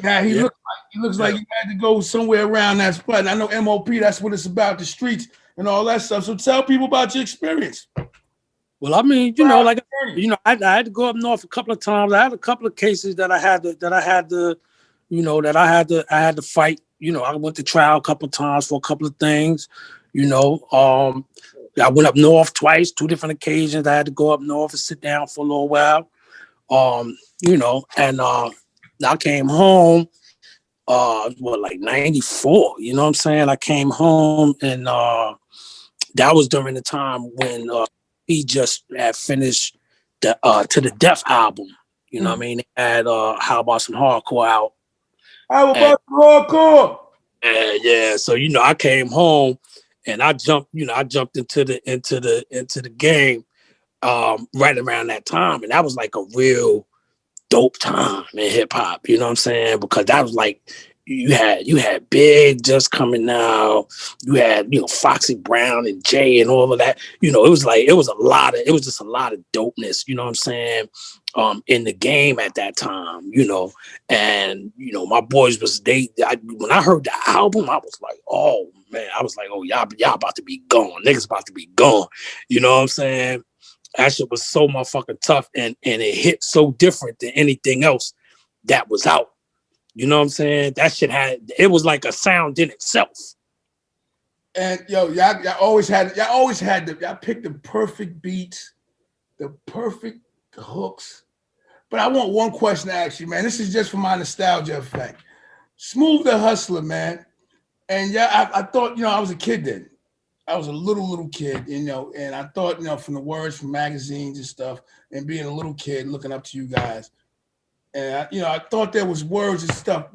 [SPEAKER 1] yeah, he looks like he had to go somewhere around that spot. And I know M.O.P, that's what it's about, the streets and all that stuff. So tell people about your experience.
[SPEAKER 2] Well, I mean, I had to go up north a couple of times. I had a couple of cases that I had to fight. I went to trial a couple of times for a couple of things. I went up north twice, 2 different occasions. I had to go up north and sit down for a little while. I came home, like 94, you know what I'm saying? I came home and that was during the time when he just had finished the To the Death album. You know what I mean? They had How About Some Hardcore out.
[SPEAKER 1] How about some hardcore?
[SPEAKER 2] Yeah, so I came home and I jumped into the game right around that time. And that was like a real dope time in hip hop, you know what I'm saying? Because that was like you had Big just coming out, you had Foxy Brown and Jay and all of that. It was just a lot of dopeness, you know what I'm saying? In the game at that time, and my boys was when I heard the album, I was like, oh man, y'all about to be gone, niggas about to be gone, you know what I'm saying? That shit was so motherfucking tough and it hit so different than anything else that was out. You know what I'm saying? That shit it was like a sound in itself.
[SPEAKER 1] And y'all always picked the perfect beats, the perfect hooks. But I want one question to ask you, man. This is just for my nostalgia effect. Smooth the Hustler, man. And I thought, I was a kid then. I was a little kid, and I thought, from the words from magazines and stuff, and being a little kid looking up to you guys, and I thought there was words and stuff.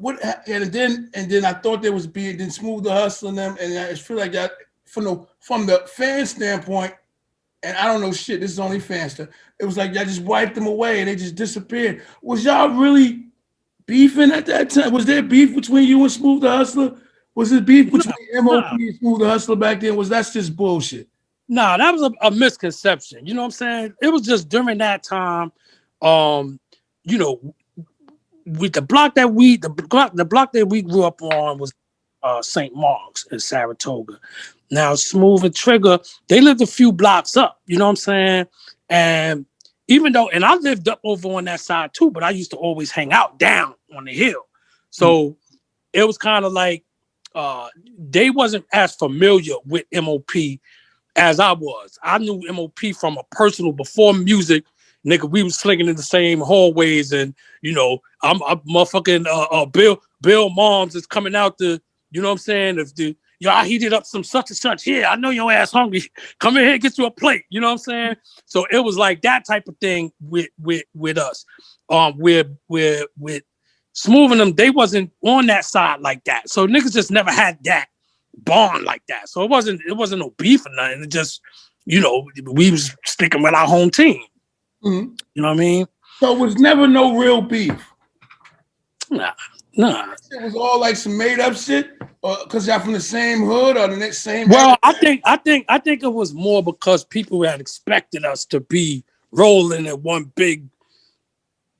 [SPEAKER 1] And then I thought there was then Smooth the Hustler and them, and I just feel like that from the fan standpoint, and I don't know shit. This is only Fanster. It was like y'all just wiped them away and they just disappeared. Was y'all really beefing at that time? Was there beef between you and Smooth the Hustler? Was it beef between M.O.P and Smooth the Hustler back then? Was that just bullshit?
[SPEAKER 2] Nah, that was a misconception. You know what I'm saying? It was just during that time, with the block that we grew up on was St. Mark's in Saratoga. Now, Smooth and Trigger, they lived a few blocks up. You know what I'm saying? And even though, and I lived up over on that side too, but I used to always hang out down on the hill. So it was kind of like, they wasn't as familiar with M.O.P as I was. I knew M.O.P from a personal before music. Nigga, we was slinging in the same hallways, and I'm motherfucking Bill Moms is coming out to, you know what I'm saying? If I heated up some such and such. Here, I know your ass hungry. Come in here, get you a plate. You know what I'm saying? So it was like that type of thing with us. With Smooth and them, they wasn't on that side like that. So niggas just never had that bond like that. So it wasn't no beef or nothing. It just, we was sticking with our home team. Mm-hmm. You know what I mean?
[SPEAKER 1] So it was never no real beef.
[SPEAKER 2] Nah.
[SPEAKER 1] It was all like some made up shit, or because y'all from the same hood or the same.
[SPEAKER 2] Well, I think it was more because people had expected us to be rolling in one big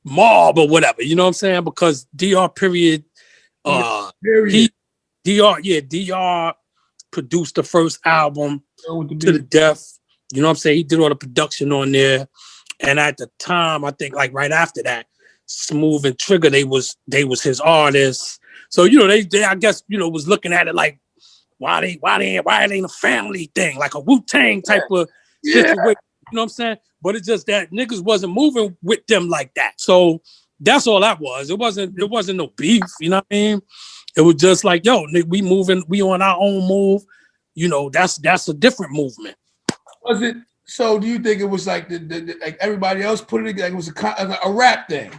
[SPEAKER 2] mob or whatever, you know what I'm saying? Because DR DR produced the first album To the Death. You know what I'm saying? He did all the production on there. And at the time, I think like right after that, Smooth and Trigger, they was his artists. So, you know, they I guess, you know, was looking at it like, why it ain't a family thing, like a Wu-Tang type of situation. You know what I'm saying? But it's just that niggas wasn't moving with them like that. So that's all that was. It wasn't no beef, you know what I mean? It was just like, yo, nigga, we moving, we on our own move. You know, that's a different movement.
[SPEAKER 1] Was it? So do you think it was like like everybody else put it, like it was a rap thing?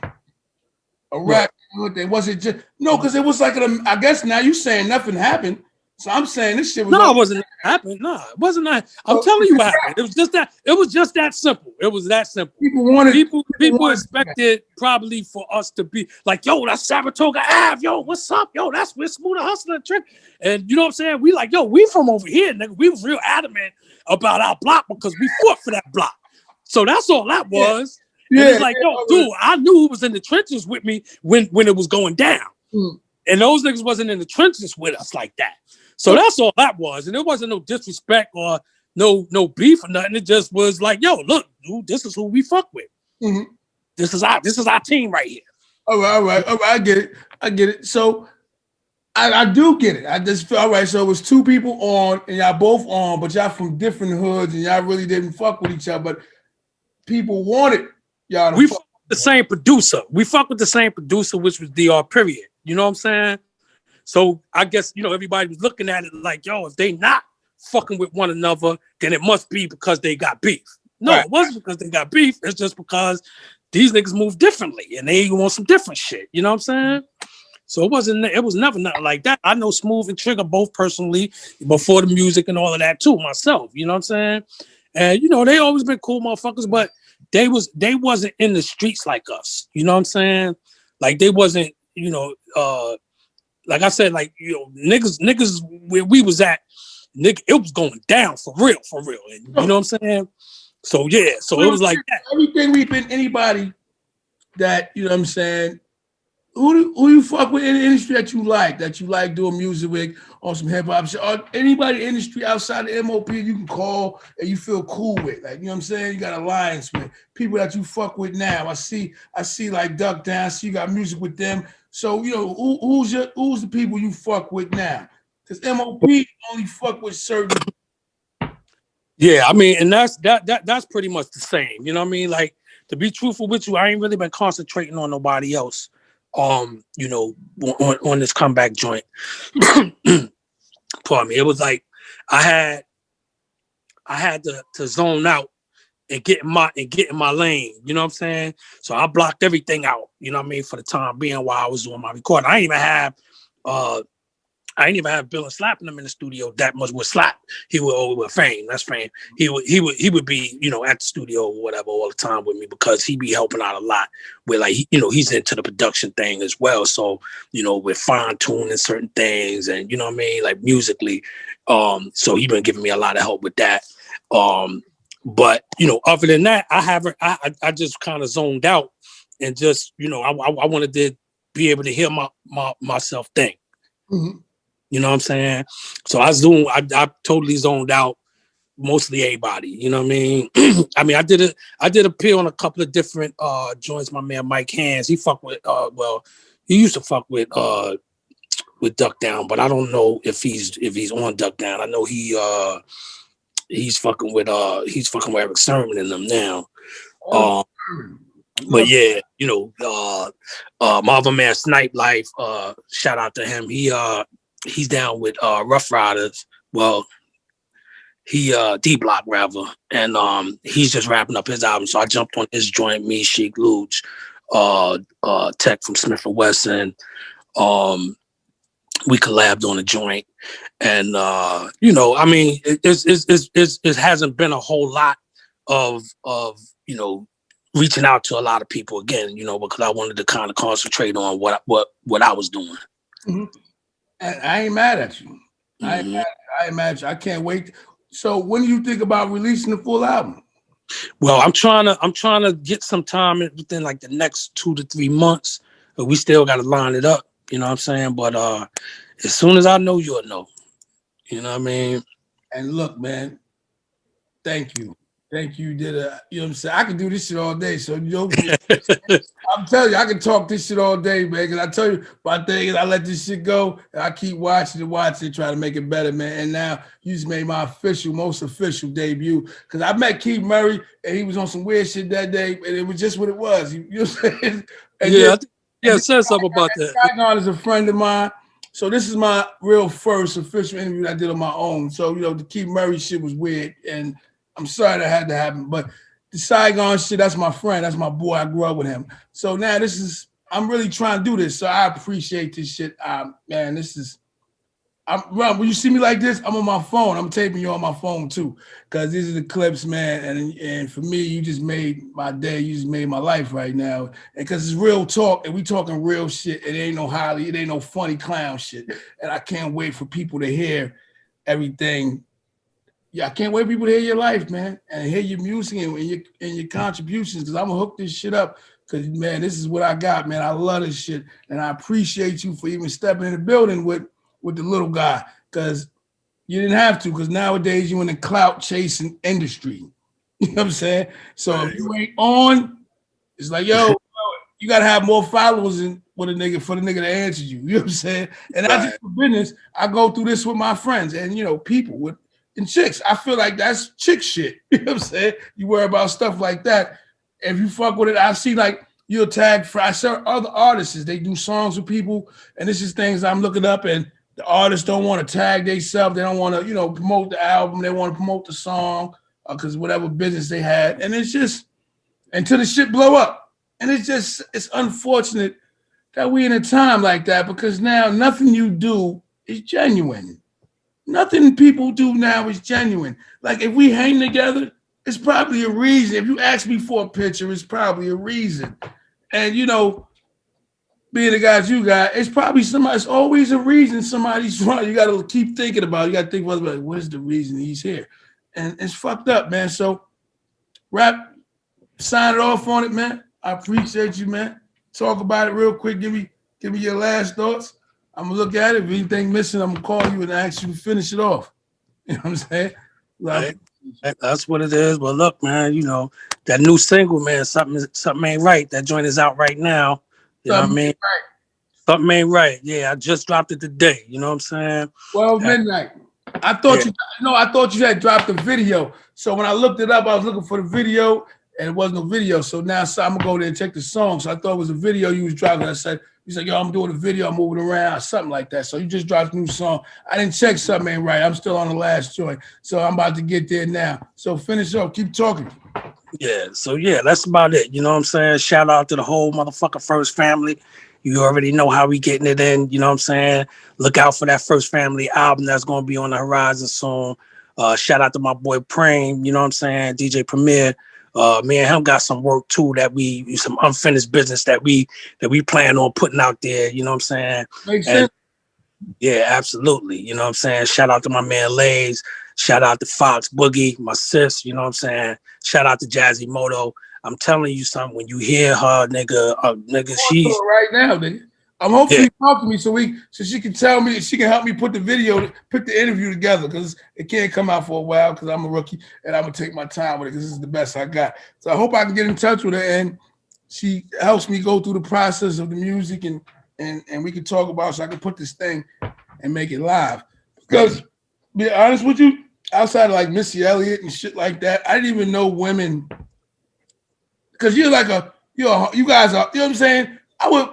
[SPEAKER 1] A rap thing? Was it just no? Because it was like I guess now you saying nothing happened. So I'm saying this shit was.
[SPEAKER 2] No, it wasn't happening. No, it wasn't that. I'm telling you what happened. It was just that. It was just that simple. It was that simple. People expected probably for us to be like, yo, that's Saratoga Ave. Yo, what's up? Yo, that's where Smooth Hustler Trick. And you know what I'm saying? We like, yo, we from over here, nigga. We was real adamant about our block because we fought for that block. So that's all that was. Yeah. It's like, yo, dude, I knew who was in the trenches with me when it was going down. And those niggas wasn't in the trenches with us like that. So that's all that was. And it wasn't no disrespect or no beef or nothing. It just was like, yo, look, dude, this is who we fuck with. Mm-hmm. This is our team right here.
[SPEAKER 1] All right. I get it. So I do get it. I just feel all right. So it was two people on and y'all both on, but y'all from different hoods and y'all really didn't fuck with each other. But people wanted y'all to
[SPEAKER 2] fuck with the same producer. We fuck with the same producer, which was DR period. You know what I'm saying? So I guess, you know, everybody was looking at it like, yo, if they not fucking with one another, then it must be because they got beef. No, It wasn't because they got beef. It's just because these niggas move differently and they want some different shit. You know what I'm saying? So it was never nothing like that. I know Smooth and Trigger both personally before the music and all of that too, myself. You know what I'm saying? And, you know, they always been cool motherfuckers, but they wasn't in the streets like us. You know what I'm saying? Like they wasn't, you know, like I said, like, you know, niggas where we was at, nigga, it was going down for real. And, you know what I'm saying? So yeah, so it was like that.
[SPEAKER 1] Everything we've been anybody that, you know what I'm saying, who you fuck with in the industry that you like doing music with on some hip hop shit, or anybody in the industry outside of M.O.P you can call and you feel cool with, like, you know what I'm saying? You got alliance with people that you fuck with now. I see like Duck Down. I see you got music with them. So, you know, who's the people you fuck with now? Because M.O.P only fuck with certain.
[SPEAKER 2] Yeah, I mean, and that's pretty much the same. You know what I mean? Like, to be truthful with you, I ain't really been concentrating on nobody else. You know, on this comeback joint. Pardon me. It was like I had to zone out and get in my lane. You know what I'm saying? So I blocked everything out. You know what I mean? For the time being while I was doing my recording, I didn't even have Bill and slapping them in the studio that much with Slap. He would with Fame. That's Fame. He would be, you know, at the studio or whatever all the time with me because he be helping out a lot with, like, you know, he's into the production thing as well. So, you know, with fine tuning certain things and, you know what I mean, like musically. So he been giving me a lot of help with that. But, you know, other than that, I just kind of zoned out and just, you know, I wanted to be able to hear myself think. Mm-hmm. You know what I'm saying? So I totally zoned out mostly everybody. You know what I mean? I mean, I did appear on a couple of different joints. My man Mike Hands, he fucked with he used to fuck with Duck Down, but I don't know if he's on Duck Down. I know he's fucking with Eric Sermon and them now. But yeah, you know, my other man Snipe Life, shout out to him. He's down with Rough Riders. Well, he D Block rather, and he's just wrapping up his album. So I jumped on his joint, me, Sheik Luch, Tech from Smith & Wesson. We collabed on a joint, and you know, I mean, it hasn't been a whole lot of you know, reaching out to a lot of people again, you know, because I wanted to kind of concentrate on what I was doing.
[SPEAKER 1] Mm-hmm. And I ain't mad at you. Mm-hmm. I ain't mad at you. I can't wait. So when do you think about releasing the full album?
[SPEAKER 2] Well, I'm trying to get some time within like the next 2 to 3 months, but we still got to line it up. You know what I'm saying? But as soon as I know, you'll know. You know what I mean?
[SPEAKER 1] And look, man, Thank you. Thank you. You did a, you know what I'm saying? I can do this shit all day. So, you know, I'm telling you, I can talk this shit all day, man. Because I tell you, my thing is I let this shit go and I keep watching and try to make it better, man. And now you just made my most official debut. Because I met Keith Murray and he was on some weird shit that day. And it was just what it was. You know what I'm saying? And
[SPEAKER 2] Yeah,
[SPEAKER 1] then,
[SPEAKER 2] said something about that.
[SPEAKER 1] Saigon is a friend of mine. So this is my real first official interview that I did on my own. So, you know, the Keith Murray shit was weird. And I'm sorry that had to happen. But the Saigon shit, that's my friend. That's my boy. I grew up with him. So now I'm really trying to do this. So I appreciate this shit. Man, when you see me like this, I'm on my phone. I'm taping you on my phone too. Because these are the clips, man. And for me, you just made my day. You just made my life right now. And because it's real talk and we talking real shit. It ain't no funny clown shit. And I can't wait for people to hear everything. Yeah, I can't wait for people to hear your life, man, and hear your music and your contributions. Because I'm gonna hook this shit up. Because man, this is what I got, man. I love this shit, and I appreciate you for even stepping in the building with the little guy. Because you didn't have to. Because nowadays you in the clout chasing industry. You know what I'm saying? So if you ain't on, it's like yo, you gotta have more followers than for the nigga to answer you. You know what I'm saying? And I just for business, I go through this with my friends and you know people with. And chicks, I feel like that's chick shit. You know what I'm saying? You worry about stuff like that. If you fuck with it, I see like you'll tag for I saw other artists, they do songs with people, and this is things I'm looking up, and the artists don't want to tag themselves, they don't want to, you know, promote the album, they want to promote the song, because whatever business they had. And it's just until the shit blow up. And it's unfortunate that we in a time like that because now nothing you do is genuine. Nothing people do now is genuine. Like if we hang together, it's probably a reason. If you ask me for a picture, it's probably a reason. And you know, being the guys you got, it's probably it's always a reason somebody's wrong. You gotta keep thinking about it. You gotta think about like, what is the reason he's here? And it's fucked up, man. So sign it off on it, man. I appreciate you, man. Talk about it real quick. Give me your last thoughts. I'm gonna look at it. If anything missing, I'm gonna call you and ask you to finish it off. You know what I'm saying?
[SPEAKER 2] Right. That's what it is. But look, man, you know, that new single, man, something ain't right. That joint is out right now. You know what I mean?
[SPEAKER 1] Right.
[SPEAKER 2] Something ain't right. Yeah, I just dropped it today. You know what I'm saying?
[SPEAKER 1] Well, midnight. I thought I thought you had dropped the video. So when I looked it up, I was looking for the video and it wasn't no video. So now I'm gonna go there and check the song. So I thought it was a video you was dropping. I said, he's like, yo, I'm doing a video, I'm moving around, something like that. So you just dropped a new song. I didn't check something ain't right. I'm still on the last joint. So I'm about to get there now. So finish up, keep talking.
[SPEAKER 2] Yeah, so yeah, that's about it. You know what I'm saying? Shout out to the whole motherfucker First Family. You already know how we getting it in. You know what I'm saying? Look out for that First Family album that's going to be on the horizon soon. Shout out to my boy Prame. You know what I'm saying? DJ Premier. Me and him got some work too some unfinished business that we plan on putting out there. You know what I'm saying?
[SPEAKER 1] Makes sense.
[SPEAKER 2] Yeah, absolutely. You know what I'm saying? Shout out to my man Lays. Shout out to Fox Boogie, my sis. You know what I'm saying? Shout out to Jazzy Moto. I'm telling you something. When you hear her, nigga, she's
[SPEAKER 1] right now, nigga. I'm hoping you talk to me so she can tell me, she can help me put the interview together because it can't come out for a while because I'm a rookie and I'm gonna take my time with it because this is the best I got. So I hope I can get in touch with her and she helps me go through the process of the music and we can talk about so I can put this thing and make it live. Because to be honest with you, outside of like Missy Elliott and shit like that, I didn't even know women. Because you're like you guys are, you know what I'm saying? I would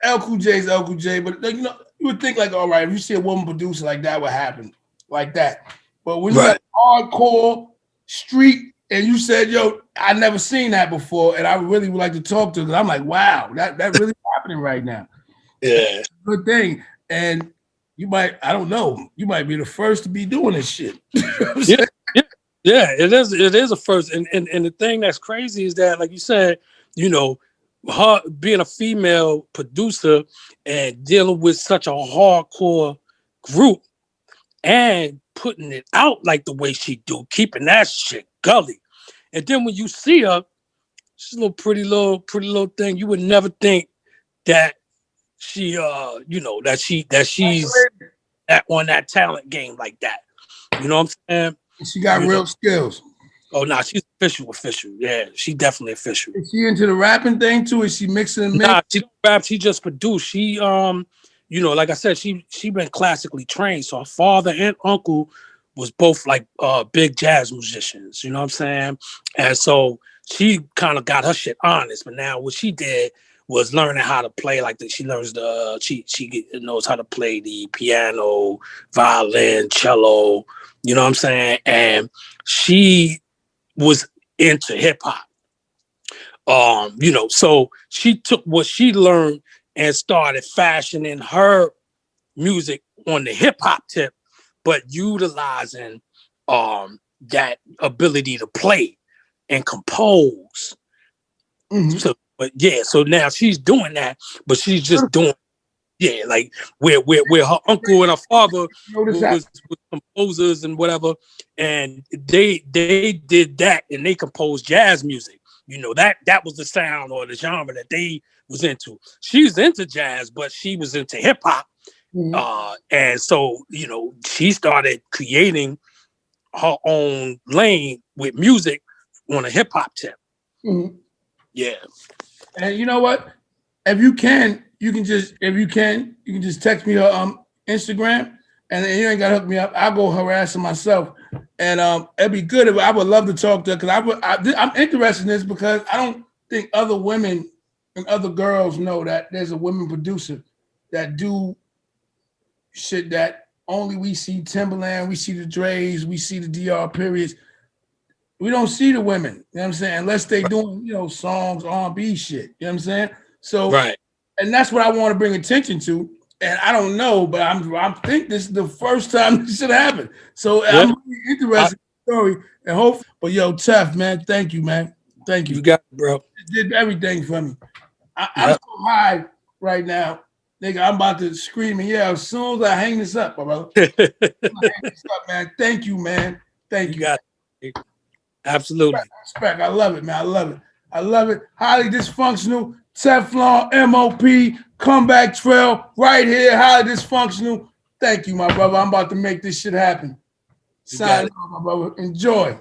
[SPEAKER 1] El Cool J's El Cool J, but like, you know, you would think like, all right, if you see a woman producer like that, would happen like that. But when you got hardcore street and you said, yo, I never seen that before, and I really would like to talk to her, because I'm like, wow, that really happening right now.
[SPEAKER 2] Yeah.
[SPEAKER 1] Good thing. And you might, I don't know, you might be the first to be doing this shit.
[SPEAKER 2] Yeah, it is a first. And the thing that's crazy is that, like you said, you know, her being a female producer and dealing with such a hardcore group and putting it out like the way she do, keeping that shit gully. And then when you see her, she's a little pretty little thing. You would never think that she you know, that she's on that talent game like that. You know what I'm saying?
[SPEAKER 1] She got real skills.
[SPEAKER 2] Oh, nah, she's official. Yeah, she definitely official.
[SPEAKER 1] Is she into the rapping thing too? Is she mixing and mixing?
[SPEAKER 2] Nah, she don't rap. She just produced. She you know, like I said, she been classically trained. So her father and uncle was both like big jazz musicians. You know what I'm saying? And so she kind of got her shit honest. But now what she did was learning how to play like the, she learns the knows how to play the piano, violin, cello. You know what I'm saying? And she was into hip hop. You know, so she took what she learned and started fashioning her music on the hip hop tip, but utilizing that ability to play and compose.
[SPEAKER 1] Mm-hmm.
[SPEAKER 2] So, but yeah, so now she's doing that, but she's just doing like where her uncle and her father was composers and whatever, and they did that and they composed jazz music. You know, that was the sound or the genre that they was into. She's into jazz, but she was into hip hop.
[SPEAKER 1] Mm-hmm.
[SPEAKER 2] And so, you know, she started creating her own lane with music on a hip hop tip.
[SPEAKER 1] Mm-hmm.
[SPEAKER 2] Yeah.
[SPEAKER 1] And you know what? If you can, you can just text me her Instagram, and you ain't gotta hook me up. I'll go harass her myself, and it'd be good. I would love to talk to her because I'm interested in this because I don't think other women and other girls know that there's a women producer that do shit that only we see Timberland, we see the Dre's, we see the DR periods. We don't see the women, you know what I'm saying? Unless they doing, songs, R&B shit. You know what I'm saying? So,
[SPEAKER 2] right.
[SPEAKER 1] And that's what I want to bring attention to. And I don't know, but I think this is the first time this should happen. So I'm really interested in the story and hope. But yo, Tef, man, thank you, man. Thank you.
[SPEAKER 2] You got it, bro.
[SPEAKER 1] You did everything for me. I'm so high right now. Nigga, I'm about to scream and yell as soon as I hang this up, my brother. Hang this up, man. Thank you, man. Thank you.
[SPEAKER 2] You got it. Absolutely.
[SPEAKER 1] Respect. I love it, man. I love it. I love it. Highly dysfunctional. Teflon, M.O.P, comeback trail, right here. Highly dysfunctional. Thank you, my brother. I'm about to make this shit happen. Sign off, my brother. Enjoy.